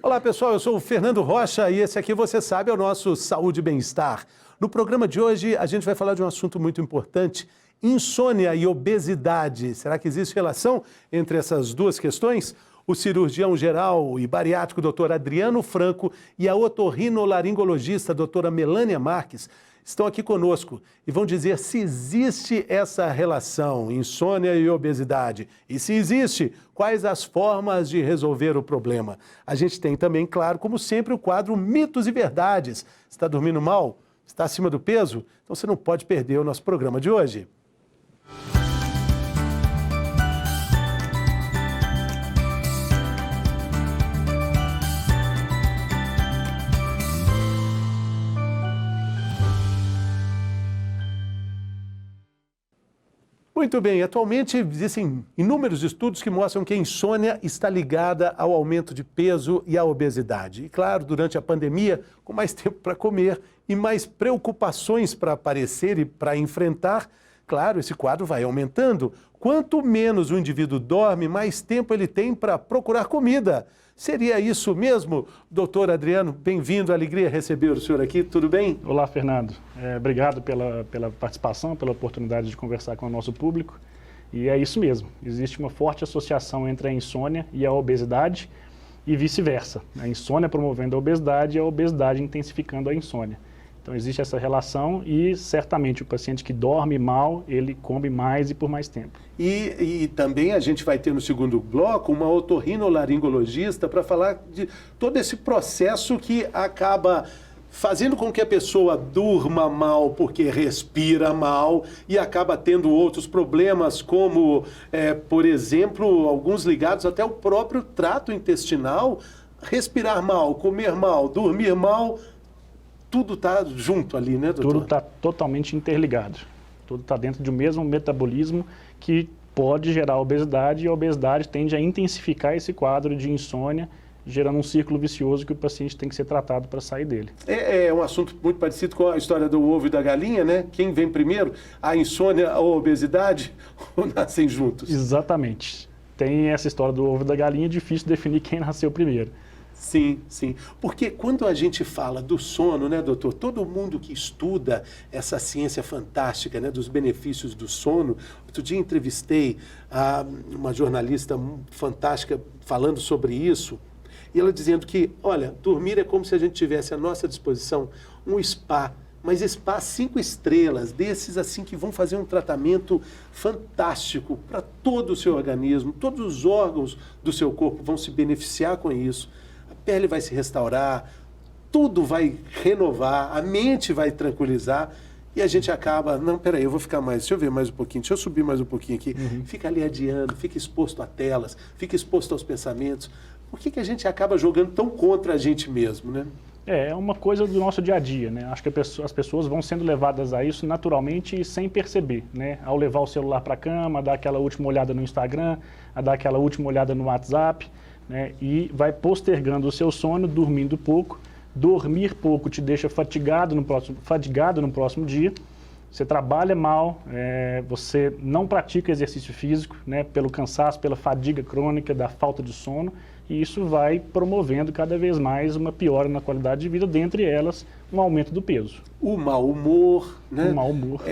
Olá pessoal, eu sou o Fernando Rocha e esse aqui, você sabe, é o nosso Saúde e Bem-Estar. No programa de hoje a gente vai falar de um assunto muito importante, insônia e obesidade. Será que existe relação entre essas duas questões? O cirurgião geral e bariátrico Dr. Adriano Franco e a otorrinolaringologista doutora Melânia Marques estão aqui conosco e vão dizer se existe essa relação, insônia e obesidade. E se existe, quais as formas de resolver o problema. A gente tem também, claro, como sempre, o quadro Mitos e Verdades. Está dormindo mal? Está acima do peso? Então você não pode perder o nosso programa de hoje. Muito bem, atualmente existem inúmeros estudos que mostram que a insônia está ligada ao aumento de peso e à obesidade. E claro, durante a pandemia, com mais tempo para comer e mais preocupações para aparecer e para enfrentar, claro, esse quadro vai aumentando. Quanto menos o indivíduo dorme, mais tempo ele tem para procurar comida. Seria isso mesmo? Doutor Adriano, bem-vindo, alegria receber o senhor aqui, tudo bem? Olá, Fernando. Obrigado pela participação, pela oportunidade de conversar com o nosso público. E é isso mesmo, existe uma forte associação entre a insônia e a obesidade e vice-versa. A insônia promovendo a obesidade e a obesidade intensificando a insônia. Então existe essa relação e certamente o paciente que dorme mal, ele come mais e por mais tempo. E também a gente vai ter no segundo bloco uma otorrinolaringologista para falar de todo esse processo que acaba fazendo com que a pessoa durma mal porque respira mal e acaba tendo outros problemas como, por exemplo, alguns ligados até ao próprio trato intestinal, respirar mal, comer mal, dormir mal. Tudo está junto ali, né, doutor? Tudo está totalmente interligado. Tudo está dentro de um mesmo metabolismo que pode gerar obesidade e a obesidade tende a intensificar esse quadro de insônia, gerando um círculo vicioso que o paciente tem que ser tratado para sair dele. É um assunto muito parecido com a história do ovo e da galinha, né? Quem vem primeiro, a insônia ou a obesidade, ou nascem juntos? Exatamente. Tem essa história do ovo e da galinha, é difícil definir quem nasceu primeiro. Sim, sim. Porque quando a gente fala do sono, né, doutor? Todo mundo que estuda essa ciência fantástica, né, dos benefícios do sono. Outro dia entrevistei uma jornalista fantástica falando sobre isso. E ela dizendo que, olha, dormir é como se a gente tivesse à nossa disposição um spa. Mas spa 5 estrelas, desses assim que vão fazer um tratamento fantástico para todo o seu organismo. Todos os órgãos do seu corpo vão se beneficiar com isso. A pele vai se restaurar, tudo vai renovar, a mente vai tranquilizar e a gente acaba, não, peraí, eu vou ficar mais, deixa eu ver mais um pouquinho, deixa eu subir mais um pouquinho aqui, fica ali adiando, fica exposto a telas, fica exposto aos pensamentos. Por que a gente acaba jogando tão contra a gente mesmo, né? É uma coisa do nosso dia a dia, né? Acho que as pessoas vão sendo levadas a isso naturalmente e sem perceber, né? Ao levar o celular para a cama, a dar aquela última olhada no Instagram, a dar aquela última olhada no WhatsApp, né? E vai postergando o seu sono, dormindo pouco. Dormir pouco te deixa fatigado no próximo dia. Você trabalha mal, você não pratica exercício físico, né? Pelo cansaço, pela fadiga crônica, da falta de sono. E isso vai promovendo cada vez mais uma piora na qualidade de vida, dentre elas um aumento do peso. O mau humor, né? O mau humor.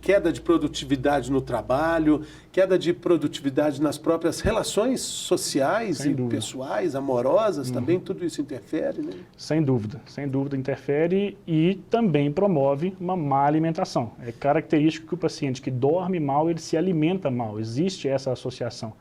Queda de produtividade no trabalho, queda de produtividade nas próprias relações sociais e pessoais, amorosas, também tudo isso interfere, né? Sem dúvida interfere e também promove uma má alimentação. É característico que o paciente que dorme mal, ele se alimenta mal, existe essa associação.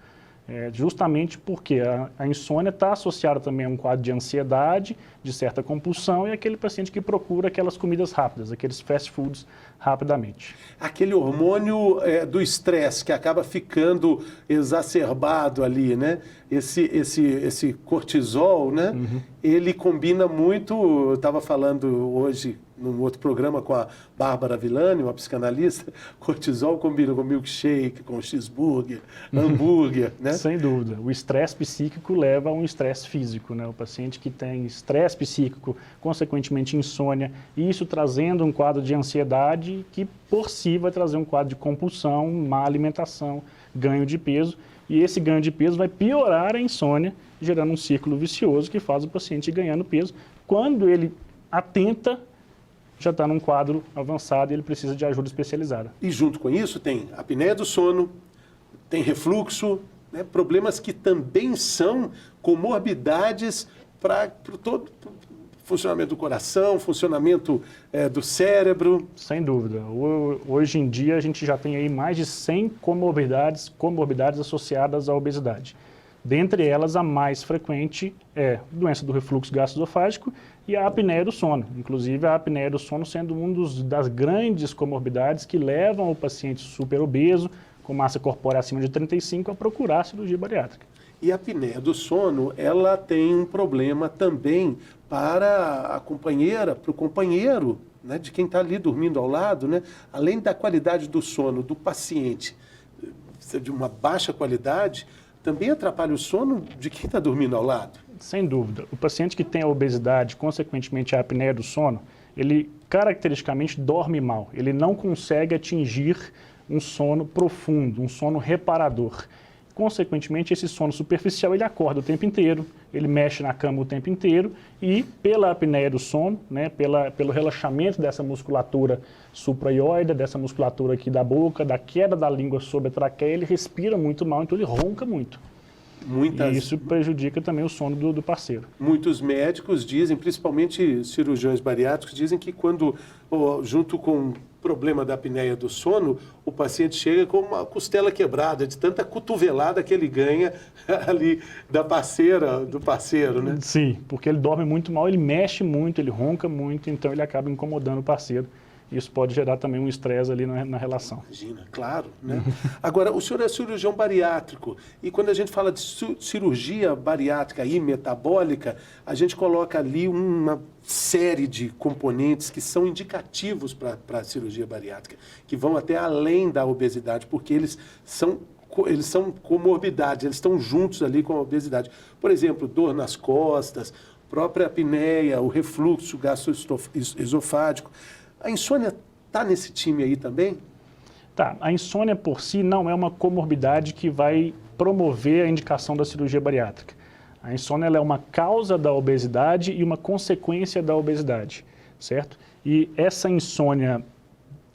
Justamente porque a insônia está associada também a um quadro de ansiedade, de certa compulsão, e aquele paciente que procura aquelas comidas rápidas, aqueles fast foods rapidamente. Aquele hormônio do estresse que acaba ficando exacerbado ali, né? Esse cortisol, né? Ele combina muito, eu estava falando hoje num outro programa com a Bárbara Villani, uma psicanalista, cortisol combina com milkshake, com cheeseburger, hambúrguer, né? Sem dúvida. O estresse psíquico leva a um estresse físico, né? O paciente que tem estresse psíquico, consequentemente insônia, e isso trazendo um quadro de ansiedade que, por si, vai trazer um quadro de compulsão, má alimentação, ganho de peso, e esse ganho de peso vai piorar a insônia, gerando um círculo vicioso que faz o paciente ir ganhando peso. Quando ele atenta, já está num quadro avançado e ele precisa de ajuda especializada. E junto com isso tem apneia do sono, tem refluxo, né, problemas que também são comorbidades para todo funcionamento do coração, funcionamento do cérebro. Sem dúvida. Hoje em dia a gente já tem aí mais de 100 comorbidades associadas à obesidade. Dentre elas, a mais frequente é a doença do refluxo gastroesofágico e a apneia do sono. Inclusive, a apneia do sono sendo uma das grandes comorbidades que levam o paciente superobeso, com massa corpórea acima de 35, a procurar a cirurgia bariátrica. E a apneia do sono, ela tem um problema também para a companheira, para o companheiro, né, de quem está ali dormindo ao lado, né? Além da qualidade do sono do paciente, de uma baixa qualidade, também atrapalha o sono de quem está dormindo ao lado. Sem dúvida. O paciente que tem a obesidade, consequentemente a apneia do sono, ele caracteristicamente dorme mal. Ele não consegue atingir um sono profundo, um sono reparador. Consequentemente, esse sono superficial, ele acorda o tempo inteiro, ele mexe na cama o tempo inteiro e, pela apneia do sono, né, pelo relaxamento dessa musculatura supraioide, dessa musculatura aqui da boca, da queda da língua sobre a traqueia, ele respira muito mal, então ele ronca muito. E isso prejudica também o sono do parceiro. Muitos médicos dizem, principalmente cirurgiões bariátricos, dizem que quando, junto com problema da apneia do sono, o paciente chega com uma costela quebrada, de tanta cotovelada que ele ganha ali da parceira, do parceiro, né? Sim, porque ele dorme muito mal, ele mexe muito, ele ronca muito, então ele acaba incomodando o parceiro. Isso pode gerar também um estresse ali na relação. Imagina, claro, né? Agora, o senhor é cirurgião bariátrico e quando a gente fala de cirurgia bariátrica e metabólica, a gente coloca ali uma série de componentes que são indicativos para a cirurgia bariátrica, que vão até além da obesidade, porque eles são comorbidades, eles estão juntos ali com a obesidade. Por exemplo, dor nas costas, própria apneia, o refluxo gastroesofágico. A insônia está nesse time aí também? Tá, a insônia por si não é uma comorbidade que vai promover a indicação da cirurgia bariátrica. A insônia ela é uma causa da obesidade e uma consequência da obesidade, certo? E essa insônia,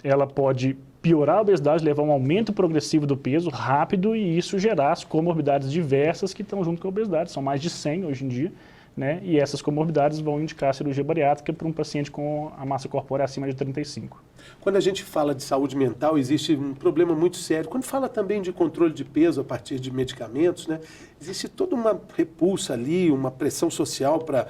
ela pode piorar a obesidade, levar a um aumento progressivo do peso rápido e isso gerar as comorbidades diversas que estão junto com a obesidade. São mais de 100 hoje em dia. Né? E essas comorbidades vão indicar a cirurgia bariátrica para um paciente com a massa corpórea acima de 35. Quando a gente fala de saúde mental, existe um problema muito sério. Quando fala também de controle de peso a partir de medicamentos, né? Existe toda uma repulsa ali, uma pressão social para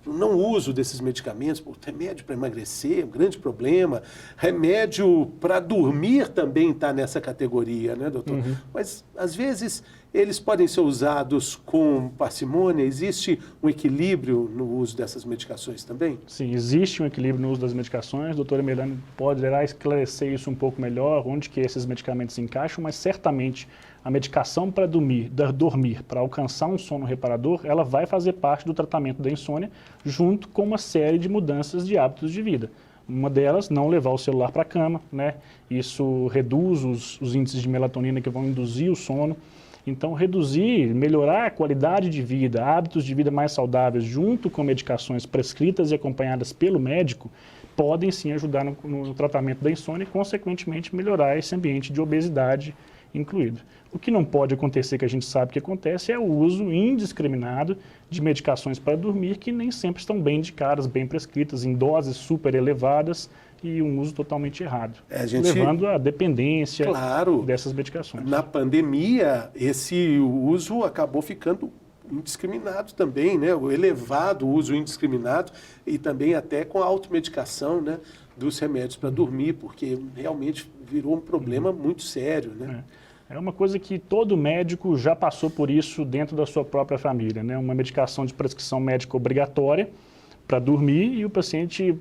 o não uso desses medicamentos. Remédio para emagrecer, um grande problema. Remédio para dormir também está nessa categoria, né, doutor? Uhum. Mas, às vezes, eles podem ser usados com parcimônia? Existe um equilíbrio no uso dessas medicações também? Sim, existe um equilíbrio no uso das medicações. A doutora Melanie poderá esclarecer isso um pouco melhor, onde que esses medicamentos se encaixam, mas certamente a medicação para dormir, para alcançar um sono reparador, ela vai fazer parte do tratamento da insônia, junto com uma série de mudanças de hábitos de vida. Uma delas, não levar o celular para a cama, né? Isso reduz os índices de melatonina que vão induzir o sono. Então, melhorar a qualidade de vida, hábitos de vida mais saudáveis, junto com medicações prescritas e acompanhadas pelo médico, podem sim ajudar no tratamento da insônia e, consequentemente, melhorar esse ambiente de obesidade incluído. O que não pode acontecer, que a gente sabe que acontece, é o uso indiscriminado de medicações para dormir que nem sempre estão bem indicadas, bem prescritas, em doses super elevadas e um uso totalmente errado, levando à dependência dessas medicações. Na pandemia, esse uso acabou ficando indiscriminado também, né? O elevado uso indiscriminado e também até com a automedicação, né, dos remédios para dormir, porque realmente virou um problema muito sério, né? É uma coisa que todo médico já passou por isso dentro da sua própria família, né? Uma medicação de prescrição médica obrigatória para dormir e o paciente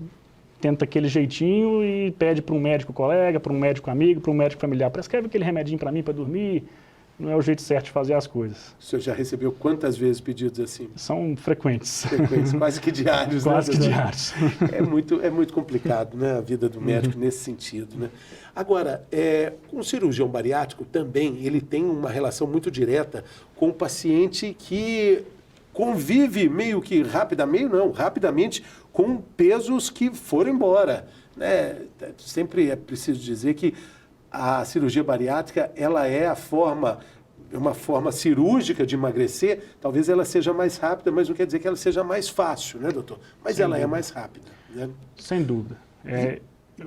tenta aquele jeitinho e pede para um médico colega, para um médico amigo, para um médico familiar, prescreve aquele remedinho para mim para dormir, não é o jeito certo de fazer as coisas. O senhor já recebeu quantas vezes pedidos assim? São frequentes. Quase que diários, Quase né? que diários. É muito complicado, né, a vida do médico nesse sentido, né? Agora, com o cirurgião bariátrico também, ele tem uma relação muito direta com o paciente que convive rapidamente com pesos que foram embora, né? Sempre é preciso dizer que a cirurgia bariátrica, ela é uma forma cirúrgica de emagrecer. Talvez ela seja mais rápida, mas não quer dizer que ela seja mais fácil, né, doutor? Mas ela é mais rápida, né? Sem dúvida.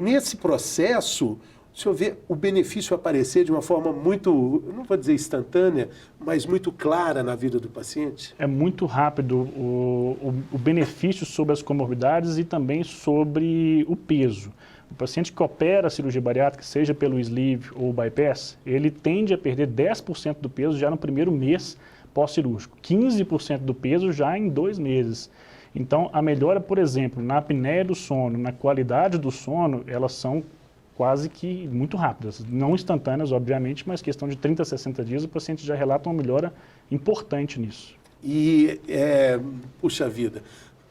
Nesse processo, o senhor vê o benefício aparecer de uma forma muito, eu não vou dizer instantânea, mas muito clara na vida do paciente? É muito rápido o benefício sobre as comorbidades e também sobre o peso. O paciente que opera a cirurgia bariátrica, seja pelo sleeve ou bypass, ele tende a perder 10% do peso já no primeiro mês pós-cirúrgico, 15% do peso já em 2 meses. Então, a melhora, por exemplo, na apneia do sono, na qualidade do sono, elas são quase que muito rápidas. Não instantâneas, obviamente, mas questão de 30 a 60 dias, o paciente já relata uma melhora importante nisso. E, puxa vida,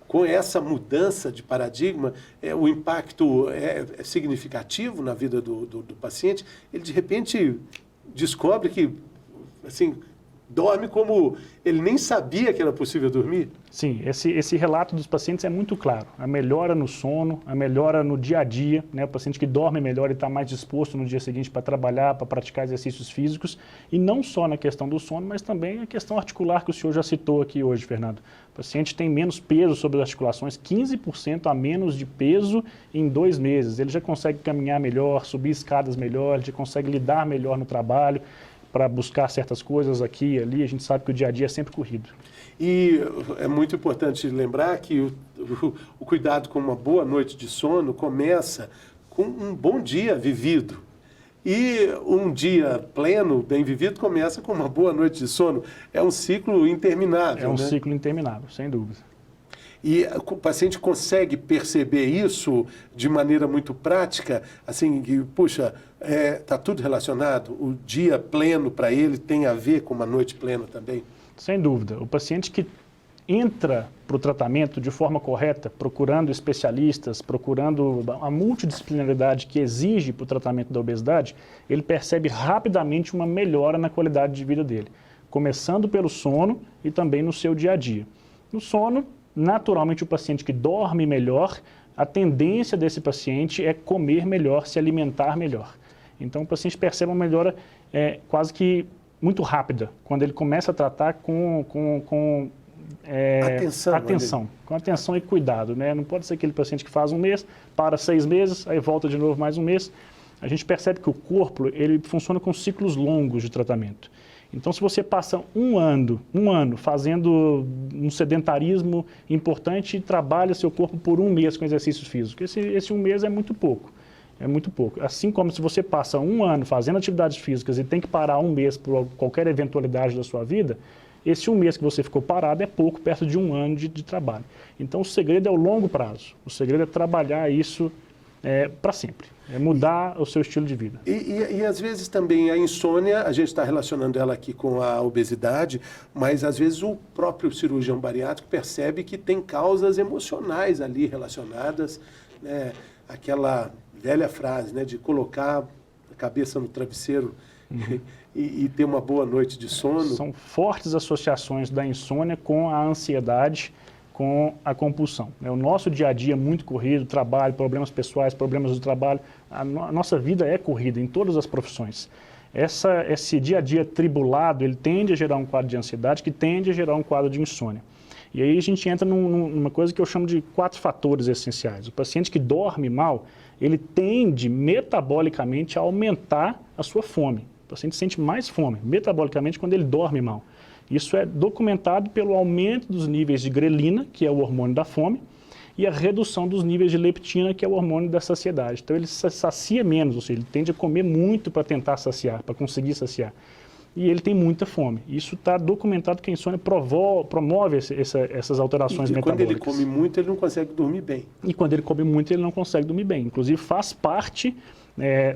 com essa mudança de paradigma, o impacto é significativo na vida do paciente. Ele, de repente, descobre que, assim, dorme como ele nem sabia que era possível dormir. Sim, esse relato dos pacientes é muito claro. A melhora no sono, a melhora no dia a dia, né? O paciente que dorme melhor e está mais disposto no dia seguinte para trabalhar, para praticar exercícios físicos, e não só na questão do sono, mas também a questão articular que o senhor já citou aqui hoje, Fernando. O paciente tem menos peso sobre as articulações, 15% a menos de peso em 2 meses. Ele já consegue caminhar melhor, subir escadas melhor, ele já consegue lidar melhor no trabalho, para buscar certas coisas aqui e ali. A gente sabe que o dia a dia é sempre corrido. E é muito importante lembrar que o cuidado com uma boa noite de sono começa com um bom dia vivido. E um dia pleno, bem vivido, começa com uma boa noite de sono. É um ciclo interminável, É um né? ciclo interminável, sem dúvida. E o paciente consegue perceber isso de maneira muito prática, assim, que, puxa, está tudo relacionado? O dia pleno para ele tem a ver com uma noite plena também? Sem dúvida. O paciente que entra para o tratamento de forma correta, procurando especialistas, procurando a multidisciplinaridade que exige para o tratamento da obesidade, ele percebe rapidamente uma melhora na qualidade de vida dele, começando pelo sono e também no seu dia a dia. No sono, naturalmente, o paciente que dorme melhor, a tendência desse paciente é comer melhor, se alimentar melhor. Então, o paciente percebe uma melhora quase que muito rápida, quando ele começa a tratar com atenção e cuidado, né? Não pode ser aquele paciente que faz 1 mês, para 6 meses, aí volta de novo mais 1 mês. A gente percebe que o corpo ele funciona com ciclos longos de tratamento. Então, se você passa um ano fazendo um sedentarismo importante e trabalha seu corpo por 1 mês com exercícios físicos, esse 1 mês é muito pouco. É muito pouco. Assim como se você passa 1 ano fazendo atividades físicas e tem que parar 1 mês por qualquer eventualidade da sua vida, esse 1 mês que você ficou parado é pouco perto de 1 ano de trabalho. Então, o segredo é o longo prazo. O segredo é trabalhar isso para sempre. É mudar o seu estilo de vida. E às vezes também a insônia, a gente está relacionando ela aqui com a obesidade, mas às vezes o próprio cirurgião bariátrico percebe que tem causas emocionais ali relacionadas, né? Aquela velha frase, né, de colocar a cabeça no travesseiro e ter uma boa noite de sono. São fortes associações da insônia com a ansiedade, com a compulsão. O nosso dia a dia é muito corrido, trabalho, problemas pessoais, problemas do trabalho. A nossa vida é corrida em todas as profissões. Esse dia a dia tribulado, ele tende a gerar um quadro de ansiedade, que tende a gerar um quadro de insônia. E aí a gente entra numa coisa que eu chamo de 4 fatores essenciais. O paciente que dorme mal, ele tende metabolicamente a aumentar a sua fome. O paciente sente mais fome metabolicamente quando ele dorme mal. Isso é documentado pelo aumento dos níveis de grelina, que é o hormônio da fome, e a redução dos níveis de leptina, que é o hormônio da saciedade. Então ele se sacia menos, ou seja, ele tende a comer muito para tentar saciar, para conseguir saciar. e ele tem muita fome. Isso está documentado que a insônia promove essas alterações metabólicas. Quando ele come muito, ele não consegue dormir bem. E quando ele come muito, ele não consegue dormir bem. Inclusive, faz parte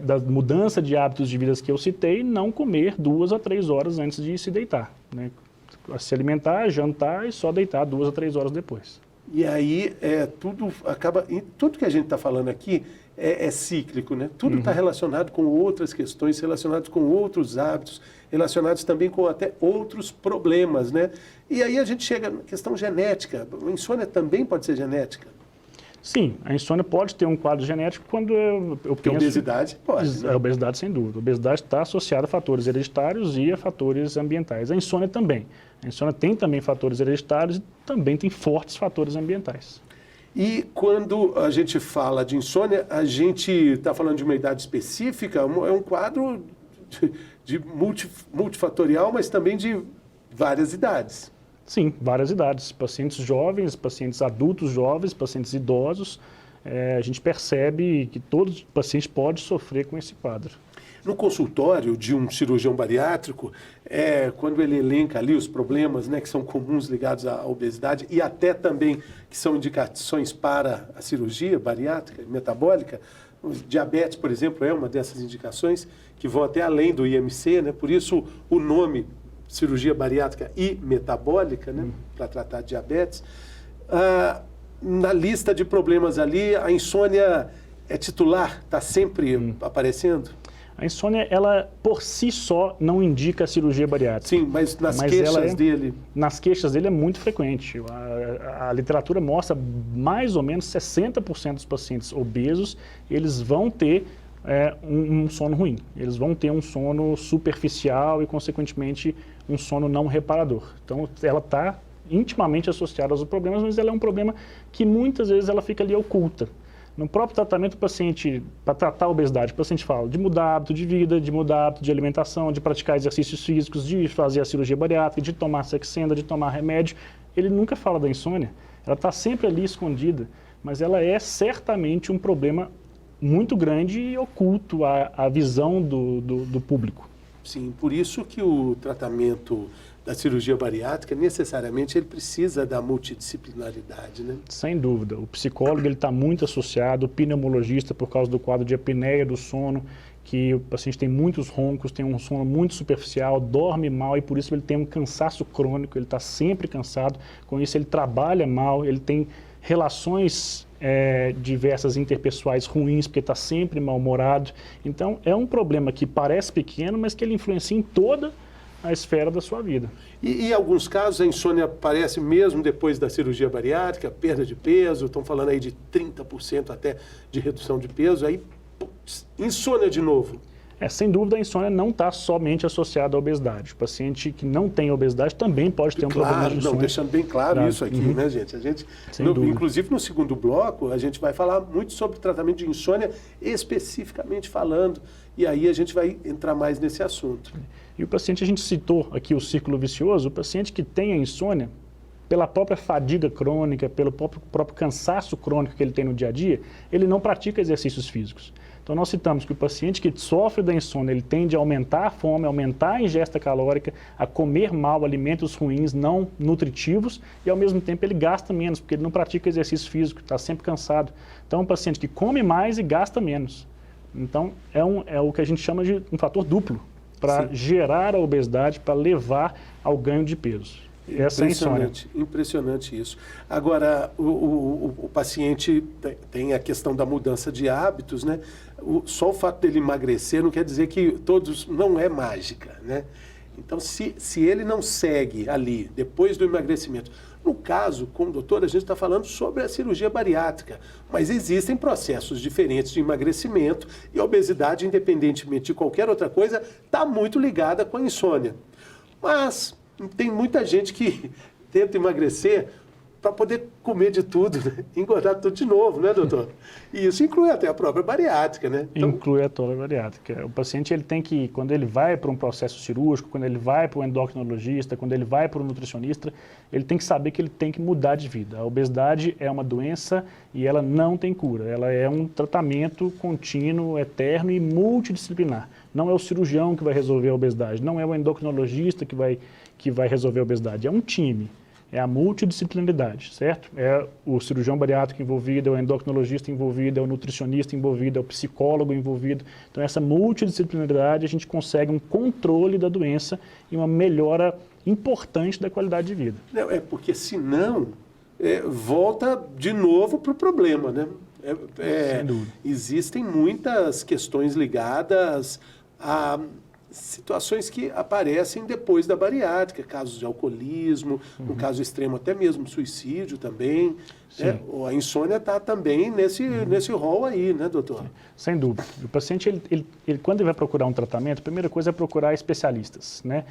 da mudança de hábitos de vida que eu citei, não comer 2 a 3 horas antes de se deitar, né? Se alimentar, jantar e só deitar 2 a 3 horas depois. E aí, tudo que a gente está falando aqui é cíclico, né? Tudo está relacionado com outras questões, relacionados com outros hábitos, relacionados também com até outros problemas, né? E aí a gente chega na questão genética. A insônia também pode ser genética? Sim, a insônia pode ter um quadro genético quando eu penso... Porque a obesidade pode, né? A obesidade, sem dúvida. A obesidade está associada a fatores hereditários e a fatores ambientais. A insônia também. A insônia tem também fatores hereditários e também tem fortes fatores ambientais. E quando a gente fala de insônia, a gente está falando de uma idade específica, é um quadro multifatorial, mas também de várias idades. Sim, várias idades. Pacientes jovens, pacientes adultos jovens, pacientes idosos. A gente percebe que todos os pacientes podem sofrer com esse quadro. No consultório de um cirurgião bariátrico, quando ele elenca ali os problemas, né, que são comuns ligados à obesidade e até também que são indicações para a cirurgia bariátrica e metabólica, o diabetes, por exemplo, é uma dessas indicações que vão até além do IMC, né? Por isso o nome cirurgia bariátrica e metabólica, né, para tratar diabetes. Na lista de problemas ali, a insônia é titular, está sempre aparecendo? A insônia, ela por si só não indica a cirurgia bariátrica. Sim, mas nas queixas dele... Nas queixas dele é muito frequente. A literatura mostra mais ou menos 60% dos pacientes obesos, eles vão ter um sono ruim. Eles vão ter um sono superficial e, consequentemente, um sono não reparador. Então, ela está intimamente associada aos problemas, mas ela é um problema que muitas vezes ela fica ali oculta. No próprio tratamento do paciente, para tratar a obesidade, o paciente fala de mudar hábito de vida, de mudar hábito de alimentação, de praticar exercícios físicos, de fazer a cirurgia bariátrica, de tomar Saxenda, de tomar remédio. Ele nunca fala da insônia. Ela está sempre ali escondida, mas ela é certamente um problema muito grande e oculto à visão do público. Sim, por isso que o tratamento da cirurgia bariátrica, necessariamente, ele precisa da multidisciplinaridade, né? Sem dúvida. O psicólogo está muito associado, o pneumologista, por causa do quadro de apneia do sono, que o paciente tem muitos roncos, tem um sono muito superficial, dorme mal e por isso ele tem um cansaço crônico, ele está sempre cansado, com isso ele trabalha mal, ele tem relações diversas interpessoais ruins, porque está sempre mal-humorado. Então, é um problema que parece pequeno, mas que ele influencia em toda a esfera da sua vida. E em alguns casos a insônia aparece mesmo depois da cirurgia bariátrica, perda de peso, estão falando aí de 30% até de redução de peso, aí insônia de novo. Sem dúvida a insônia não está somente associada à obesidade. O paciente que não tem obesidade também pode ter um problema de insônia. Não, deixando bem claro isso aqui, né, gente? Inclusive no segundo bloco, a gente vai falar muito sobre tratamento de insônia, especificamente falando, e aí a gente vai entrar mais nesse assunto. E o paciente, a gente citou aqui o círculo vicioso, o paciente que tem a insônia, pela própria fadiga crônica, pelo próprio cansaço crônico que ele tem no dia a dia, ele não pratica exercícios físicos. Então nós citamos que o paciente que sofre da insônia, ele tende a aumentar a fome, aumentar a ingesta calórica, a comer mal, alimentos ruins, não nutritivos, e ao mesmo tempo ele gasta menos, porque ele não pratica exercício físico, está sempre cansado. Então é um paciente que come mais e gasta menos. Então é o que a gente chama de um fator duplo, para gerar a obesidade, para levar ao ganho de peso. Essa é a insônia. Impressionante isso. Agora, o paciente tem a questão da mudança de hábitos, né? Só o fato dele emagrecer não quer dizer que não é mágica, né? Então, se ele não segue ali, depois do emagrecimento, no caso, como doutor, a gente está falando sobre a cirurgia bariátrica, mas existem processos diferentes de emagrecimento e a obesidade, independentemente de qualquer outra coisa, está muito ligada com a insônia. Mas tem muita gente que tenta emagrecer para poder comer de tudo, né? Engordar tudo de novo, né, doutor? E isso inclui até a própria bariátrica, né? Então... Inclui a própria bariátrica. O paciente, ele tem que, quando ele vai para um processo cirúrgico, quando ele vai para um endocrinologista, quando ele vai para um nutricionista, ele tem que saber que ele tem que mudar de vida. A obesidade é uma doença e ela não tem cura. Ela é um tratamento contínuo, eterno e multidisciplinar. Não é o cirurgião que vai resolver a obesidade, não é o endocrinologista que vai resolver a obesidade, é um time. É a multidisciplinaridade, certo? É o cirurgião bariátrico envolvido, é o endocrinologista envolvido, é o nutricionista envolvido, é o psicólogo envolvido. Então, essa multidisciplinaridade, a gente consegue um controle da doença e uma melhora importante da qualidade de vida. Não, é porque, senão, volta de novo para o problema, né? Sem dúvida. Existem muitas questões ligadas a situações que aparecem depois da bariátrica, casos de alcoolismo, no caso extremo até mesmo suicídio também, né? A insônia está também nesse rol aí, né, doutor? Sem dúvida. O paciente, quando ele vai procurar um tratamento, a primeira coisa é procurar especialistas, né?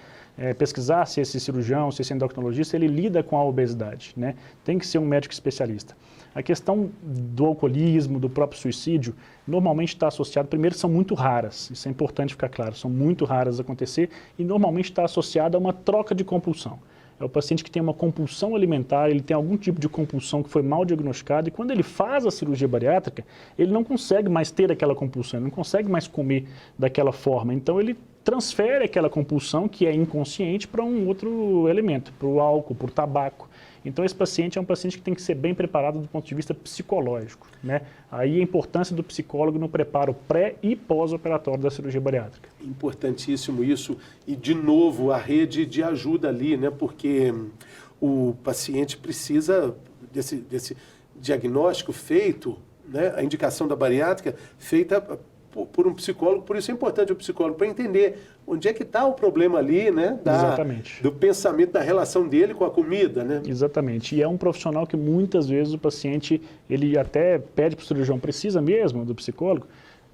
Pesquisar se esse cirurgião, se esse endocrinologista, ele lida com a obesidade, né? Tem que ser um médico especialista. A questão do alcoolismo, do próprio suicídio, normalmente está associado, primeiro, são muito raras, isso é importante ficar claro, são muito raras a acontecer e normalmente está associada a uma troca de compulsão. É o paciente que tem uma compulsão alimentar, ele tem algum tipo de compulsão que foi mal diagnosticada e quando ele faz a cirurgia bariátrica, ele não consegue mais ter aquela compulsão, ele não consegue mais comer daquela forma, então ele transfere aquela compulsão que é inconsciente para um outro elemento, para o álcool, para o tabaco. Então, esse paciente é um paciente que tem que ser bem preparado do ponto de vista psicológico, né? Aí a importância do psicólogo no preparo pré- e pós-operatório da cirurgia bariátrica. Importantíssimo isso. E, de novo, a rede de ajuda ali, né? Porque o paciente precisa desse diagnóstico feito, né? A indicação da bariátrica feita por um psicólogo, por isso é importante o psicólogo, para entender onde é que está o problema ali, né? Exatamente. Do pensamento, da relação dele com a comida, né? Exatamente. E é um profissional que muitas vezes o paciente, ele até pede para o cirurgião, precisa mesmo do psicólogo,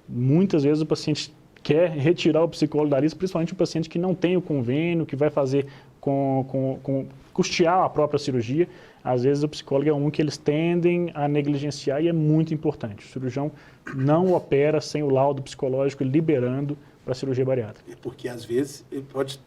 muitas vezes o paciente quer retirar o psicólogo da lista, principalmente o paciente que não tem o convênio, que vai fazer custear a própria cirurgia. Às vezes o psicólogo é um que eles tendem a negligenciar e é muito importante. O cirurgião não opera sem o laudo psicológico liberando para a cirurgia bariátrica. Porque às vezes ele pode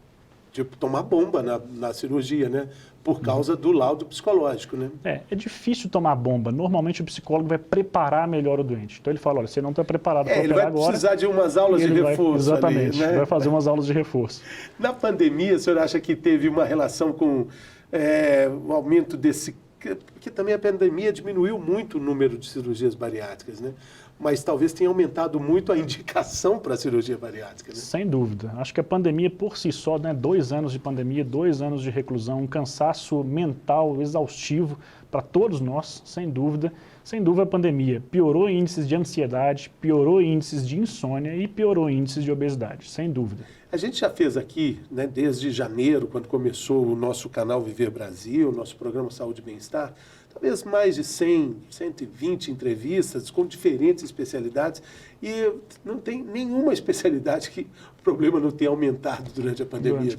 tomar bomba na cirurgia, né? Por causa do laudo psicológico, né? É difícil tomar bomba. Normalmente o psicólogo vai preparar melhor o doente. Então ele fala, olha, você não está preparado para operar agora. Ele vai precisar de umas aulas de reforço. Exatamente, ali, né? vai fazer umas aulas de reforço. Na pandemia, o senhor acha que teve uma relação com o aumento desse... Porque também a pandemia diminuiu muito o número de cirurgias bariátricas, né? Mas talvez tenha aumentado muito a indicação para a cirurgia bariátrica, né? Sem dúvida. Acho que a pandemia por si só, né, 2 anos de pandemia, 2 anos de reclusão, um cansaço mental exaustivo para todos nós, sem dúvida. Sem dúvida a pandemia piorou índices de ansiedade, piorou índices de insônia e piorou índices de obesidade, sem dúvida. A gente já fez aqui, né, desde janeiro, quando começou o nosso canal Viver Brasil, nosso programa Saúde e Bem-Estar, talvez mais de 100, 120 entrevistas com diferentes especialidades e não tem nenhuma especialidade que o problema não tenha aumentado durante a pandemia.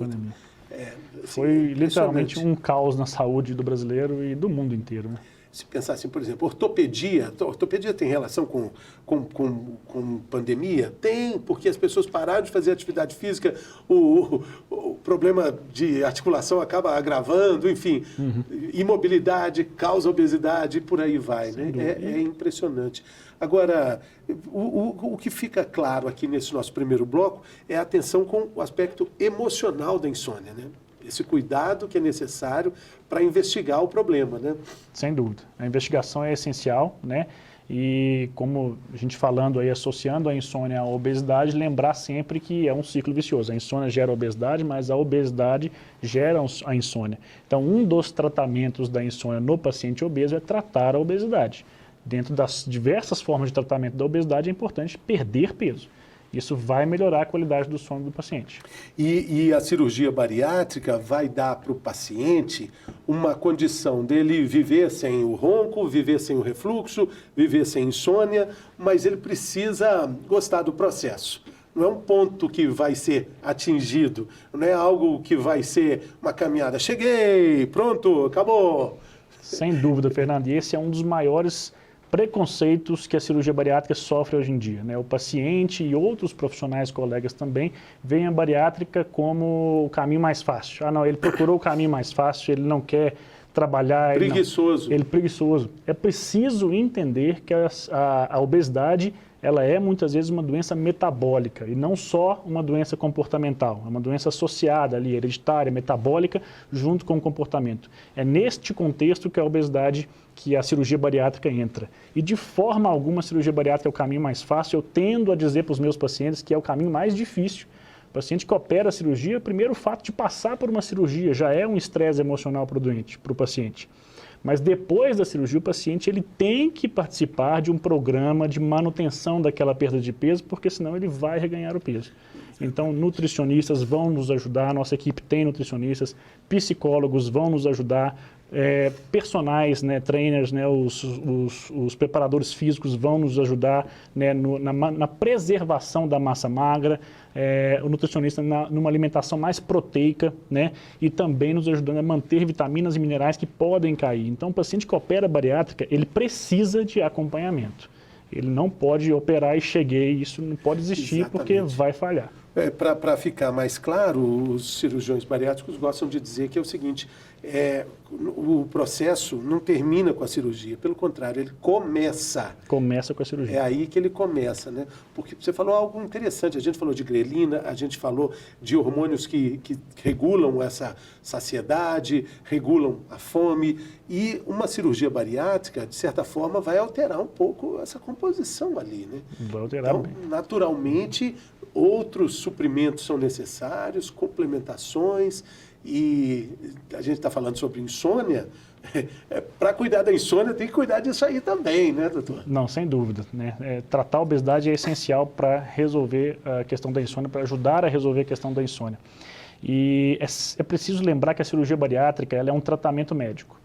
Foi literalmente um caos na saúde do brasileiro e do mundo inteiro, né? Se pensar assim, por exemplo, ortopedia tem relação com pandemia? Tem, porque as pessoas pararam de fazer atividade física, o problema de articulação acaba agravando, enfim, imobilidade causa obesidade e por aí vai, né? É impressionante. Agora, o que fica claro aqui nesse nosso primeiro bloco é a atenção com o aspecto emocional da insônia, né? Esse cuidado que é necessário para investigar o problema, né? Sem dúvida. A investigação é essencial, né? E como a gente falando aí, associando a insônia à obesidade, lembrar sempre que é um ciclo vicioso. A insônia gera a obesidade, mas a obesidade gera a insônia. Então, um dos tratamentos da insônia no paciente obeso é tratar a obesidade. Dentro das diversas formas de tratamento da obesidade, é importante perder peso. Isso vai melhorar a qualidade do sono do paciente. E a cirurgia bariátrica vai dar para o paciente uma condição dele viver sem o ronco, viver sem o refluxo, viver sem insônia, mas ele precisa gostar do processo. Não é um ponto que vai ser atingido, não é algo que vai ser uma caminhada. Cheguei, pronto, acabou. Sem dúvida, Fernando. E esse é um dos maiores preconceitos que a cirurgia bariátrica sofre hoje em dia, né? O paciente e outros profissionais, colegas também, veem a bariátrica como o caminho mais fácil. Ah, não, ele procurou o caminho mais fácil, ele não quer trabalhar... Preguiçoso. Ele é preguiçoso. É preciso entender que a obesidade, ela é muitas vezes uma doença metabólica e não só uma doença comportamental, é uma doença associada ali, hereditária, metabólica, junto com o comportamento. É neste contexto que a obesidade, que a cirurgia bariátrica entra. E de forma alguma a cirurgia bariátrica é o caminho mais fácil, eu tendo a dizer para os meus pacientes que é o caminho mais difícil. O paciente que opera a cirurgia, primeiro o fato de passar por uma cirurgia já é um estresse emocional para o doente, para o paciente. Mas depois da cirurgia, o paciente ele tem que participar de um programa de manutenção daquela perda de peso, porque senão ele vai reganhar o peso. Então, nutricionistas vão nos ajudar, nossa equipe tem nutricionistas, psicólogos vão nos ajudar, personagens, né, trainers, né, os preparadores físicos vão nos ajudar, né, na preservação da massa magra, o nutricionista numa alimentação mais proteica, né, e também nos ajudando a manter vitaminas e minerais que podem cair. Então, o paciente que opera bariátrica, ele precisa de acompanhamento. Ele não pode operar e cheguei, isso não pode existir. Exatamente. Porque vai falhar. Para ficar mais claro, os cirurgiões bariátricos gostam de dizer que é o seguinte, o processo não termina com a cirurgia, pelo contrário, ele começa. Começa com a cirurgia. É aí que ele começa, né? Porque você falou algo interessante, a gente falou de grelina, a gente falou de hormônios que regulam essa saciedade, regulam a fome, e uma cirurgia bariátrica, de certa forma, vai alterar um pouco essa composição ali, né? Vai alterar. Então, naturalmente, outros suprimentos são necessários, complementações, e a gente está falando sobre insônia, para cuidar da insônia tem que cuidar disso aí também, né, doutor? Não, sem dúvida, né? Tratar a obesidade é essencial para resolver a questão da insônia, para ajudar a resolver a questão da insônia. E é preciso lembrar que a cirurgia bariátrica ela é um tratamento médico.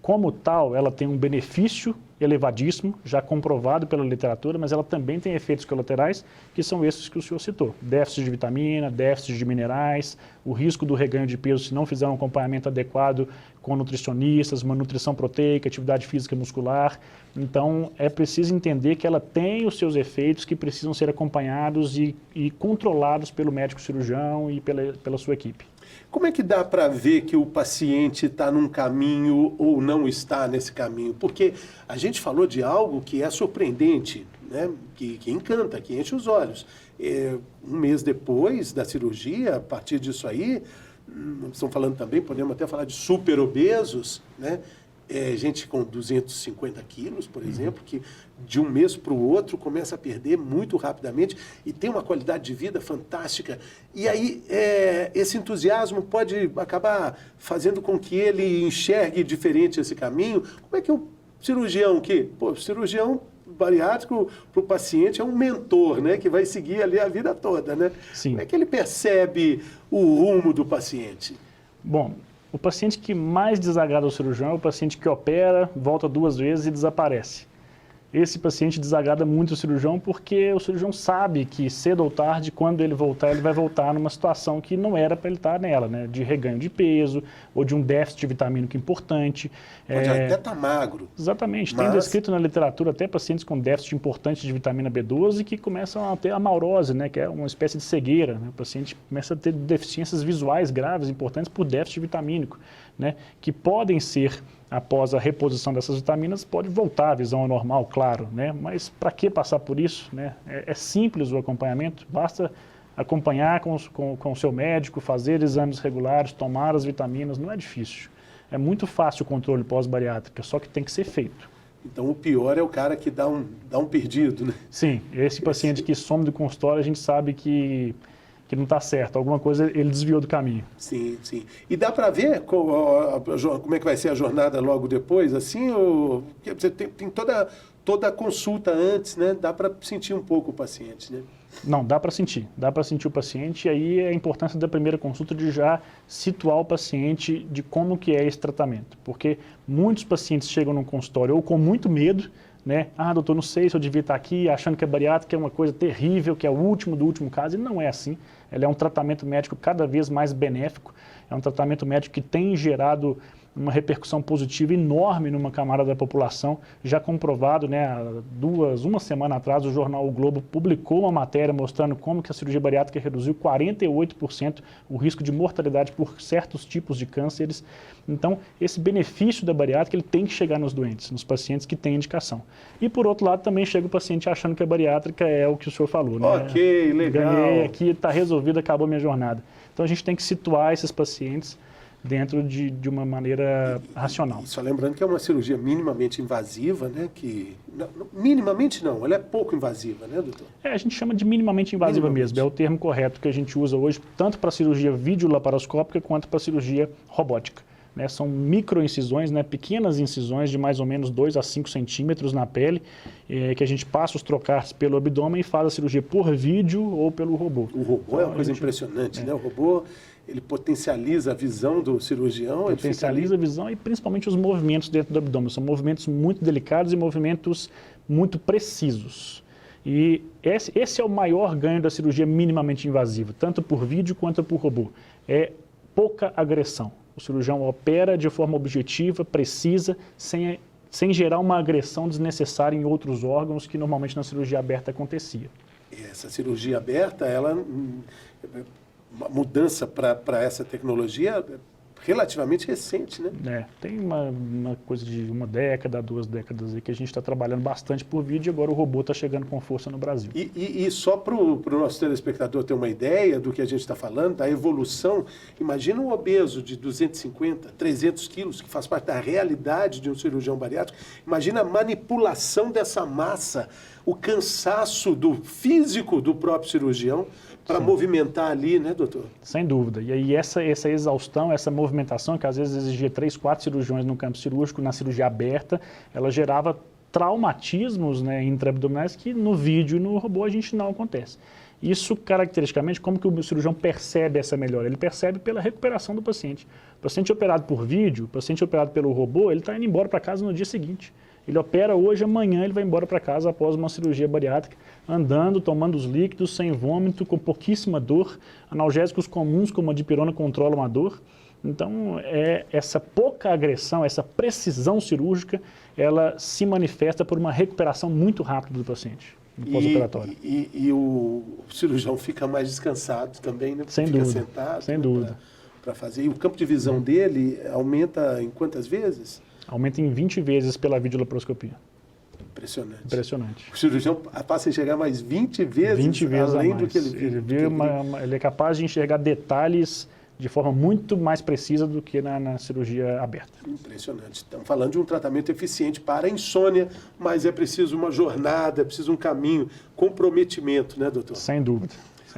Como tal, ela tem um benefício elevadíssimo, já comprovado pela literatura, mas ela também tem efeitos colaterais, que são esses que o senhor citou. Déficit de vitamina, déficit de minerais, o risco do reganho de peso se não fizer um acompanhamento adequado com nutricionistas, uma nutrição proteica, atividade física muscular. Então, é preciso entender que ela tem os seus efeitos que precisam ser acompanhados e controlados pelo médico cirurgião e pela sua equipe. Como é que dá para ver que o paciente está num caminho ou não está nesse caminho? Porque a gente falou de algo que é surpreendente, né? que encanta, que enche os olhos. Um mês depois da cirurgia, a partir disso aí, estão falando também, podemos até falar de super obesos, né? Gente com 250 quilos, por exemplo, que de um mês para o outro começa a perder muito rapidamente e tem uma qualidade de vida fantástica. E aí esse entusiasmo pode acabar fazendo com que ele enxergue diferente esse caminho. Como é que o cirurgião, cirurgião bariátrico para o paciente é um mentor, né, que vai seguir ali a vida toda, né? Sim. Como é que ele percebe o rumo do paciente? Bom, o paciente que mais desagrada o cirurgião é o paciente que opera, volta 2 vezes e desaparece. Esse paciente desagrada muito o cirurgião porque o cirurgião sabe que cedo ou tarde, quando ele voltar, ele vai voltar numa situação que não era para ele estar nela, né? De reganho de peso ou de um déficit vitamínico importante. Pode até estar magro. Exatamente. Tem descrito na literatura até pacientes com déficit importante de vitamina B12 que começam a ter amaurose, né? Que é uma espécie de cegueira, né? O paciente começa a ter deficiências visuais graves importantes por déficit vitamínico, né? Que podem ser, após a reposição dessas vitaminas, pode voltar à visão ao normal, claro, né? Mas para que passar por isso, né? É simples o acompanhamento, basta acompanhar com o seu médico, fazer exames regulares, tomar as vitaminas, não é difícil. É muito fácil o controle pós-bariátrica, só que tem que ser feito. Então o pior é o cara que dá um perdido, né? Sim, esse paciente que some do consultório, a gente sabe que não está certo, alguma coisa ele desviou do caminho. Sim, sim. E dá para ver como é que vai ser a jornada logo depois, assim? Você tem toda a consulta antes, né? Dá para sentir um pouco o paciente, né? Não, dá para sentir o paciente, e aí é a importância da primeira consulta de já situar o paciente de como que é esse tratamento, porque muitos pacientes chegam no consultório ou com muito medo, né? Ah, doutor, não sei se eu devia estar aqui, achando que a bariátrica é uma coisa terrível, que é o último do último caso, e não é assim. Ela é um tratamento médico cada vez mais benéfico, é um tratamento médico que tem gerado uma repercussão positiva enorme numa camada da população, já comprovado, né, uma semana atrás, o jornal O Globo publicou uma matéria mostrando como que a cirurgia bariátrica reduziu 48% o risco de mortalidade por certos tipos de cânceres. Então, esse benefício da bariátrica ele tem que chegar nos doentes, nos pacientes que têm indicação. E, por outro lado, também chega o paciente achando que a bariátrica é o que o senhor falou. Né? Ok, legal. Ganhei aqui, está resolvido, acabou a minha jornada. Então, a gente tem que situar esses pacientes dentro de uma maneira racional. Só lembrando que é uma cirurgia minimamente invasiva, né? Minimamente não, ela é pouco invasiva, né, doutor? A gente chama de minimamente invasiva mesmo, é o termo correto que a gente usa hoje, tanto para cirurgia videolaparoscópica quanto para cirurgia robótica. Né? São microincisões, né? Pequenas incisões de mais ou menos 2 a 5 centímetros na pele, que a gente passa os trocares pelo abdômen e faz a cirurgia por vídeo ou pelo robô. O robô então, é uma coisa impressionante, né? O robô, ele potencializa a visão do cirurgião. Potencializa a visão e principalmente os movimentos dentro do abdômen. São movimentos muito delicados e movimentos muito precisos. E esse é o maior ganho da cirurgia minimamente invasiva, tanto por vídeo quanto por robô. É pouca agressão. O cirurgião opera de forma objetiva, precisa, sem gerar uma agressão desnecessária em outros órgãos que normalmente na cirurgia aberta acontecia. Essa cirurgia aberta, uma mudança para essa tecnologia relativamente recente, né? Tem uma coisa de 1 década, 2 décadas aí que a gente está trabalhando bastante por vídeo e agora o robô está chegando com força no Brasil. E só para o nosso telespectador ter uma ideia do que a gente está falando, da evolução, imagina um obeso de 250, 300 quilos, que faz parte da realidade de um cirurgião bariátrico, imagina a manipulação dessa massa, o cansaço do físico do próprio cirurgião, para movimentar ali, né, doutor? Sem dúvida. E aí essa exaustão, essa movimentação, que às vezes exigia 3, 4 cirurgiões no campo cirúrgico, na cirurgia aberta, ela gerava traumatismos, né, intraabdominais que no vídeo e no robô a gente não acontece. Isso, caracteristicamente, como que o cirurgião percebe essa melhora? Ele percebe pela recuperação do paciente. O paciente operado por vídeo, o paciente operado pelo robô, ele está indo embora para casa no dia seguinte. Ele opera hoje, amanhã ele vai embora para casa após uma cirurgia bariátrica, andando, tomando os líquidos, sem vômito, com pouquíssima dor. Analgésicos comuns, como a dipirona, controlam a dor. Então, essa pouca agressão, essa precisão cirúrgica, ela se manifesta por uma recuperação muito rápida do paciente no pós-operatório. E o cirurgião fica mais descansado também, né? Sem fica dúvida, sentado, sem dúvida. Para fazer. E o campo de visão dele aumenta em quantas vezes? Aumenta em 20 vezes pela videolaparoscopia. Impressionante. Impressionante. O cirurgião passa a enxergar mais 20 vezes, 20 vezes além a mais. do que ele viu. Ele é capaz de enxergar detalhes de forma muito mais precisa do que na cirurgia aberta. Impressionante. Estamos falando de um tratamento eficiente para a insônia, mas é preciso uma jornada, é preciso um caminho, comprometimento, né, doutor? Sem dúvida.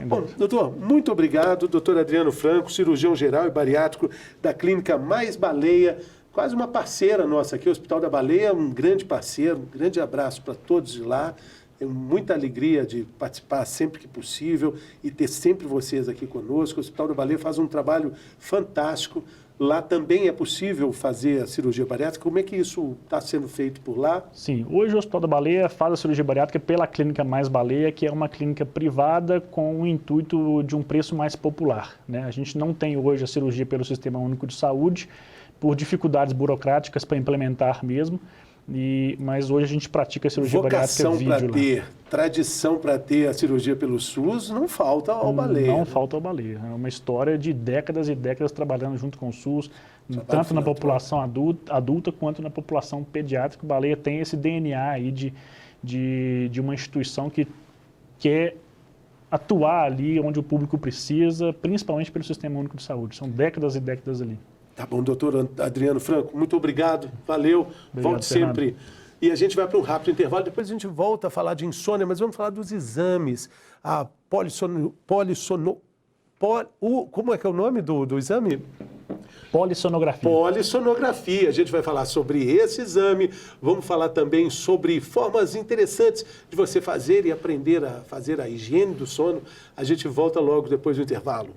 Bom, doutor, muito obrigado. Doutor Adriano Franco, cirurgião geral e bariátrico da Clínica Mais Baleia, quase uma parceira nossa aqui, o Hospital da Baleia, um grande parceiro, um grande abraço para todos de lá. Tenho muita alegria de participar sempre que possível e ter sempre vocês aqui conosco. O Hospital da Baleia faz um trabalho fantástico. Lá também é possível fazer a cirurgia bariátrica. Como é que isso está sendo feito por lá? Sim, hoje o Hospital da Baleia faz a cirurgia bariátrica pela Clínica Mais Baleia, que é uma clínica privada com o intuito de um preço mais popular, né? A gente não tem hoje a cirurgia pelo Sistema Único de Saúde, por dificuldades burocráticas para implementar mesmo, mas hoje a gente pratica a cirurgia bariátrica vídeo lá. Tradição para ter a cirurgia pelo SUS não falta ao Baleia. Não falta ao Baleia. É uma história de décadas e décadas trabalhando junto com o SUS, tanto na população adulta quanto na população pediátrica. O Baleia tem esse DNA aí de uma instituição que quer atuar ali onde o público precisa, principalmente pelo Sistema Único de Saúde. São décadas e décadas ali. Tá bom, doutor Adriano Franco, muito obrigado, valeu, obrigado, volte sempre. E a gente vai para um rápido intervalo, depois a gente volta a falar de insônia, mas vamos falar dos exames. A como é que é o nome do exame? Polissonografia. Polissonografia. A gente vai falar sobre esse exame, vamos falar também sobre formas interessantes de você fazer e aprender a fazer a higiene do sono. A gente volta logo depois do intervalo.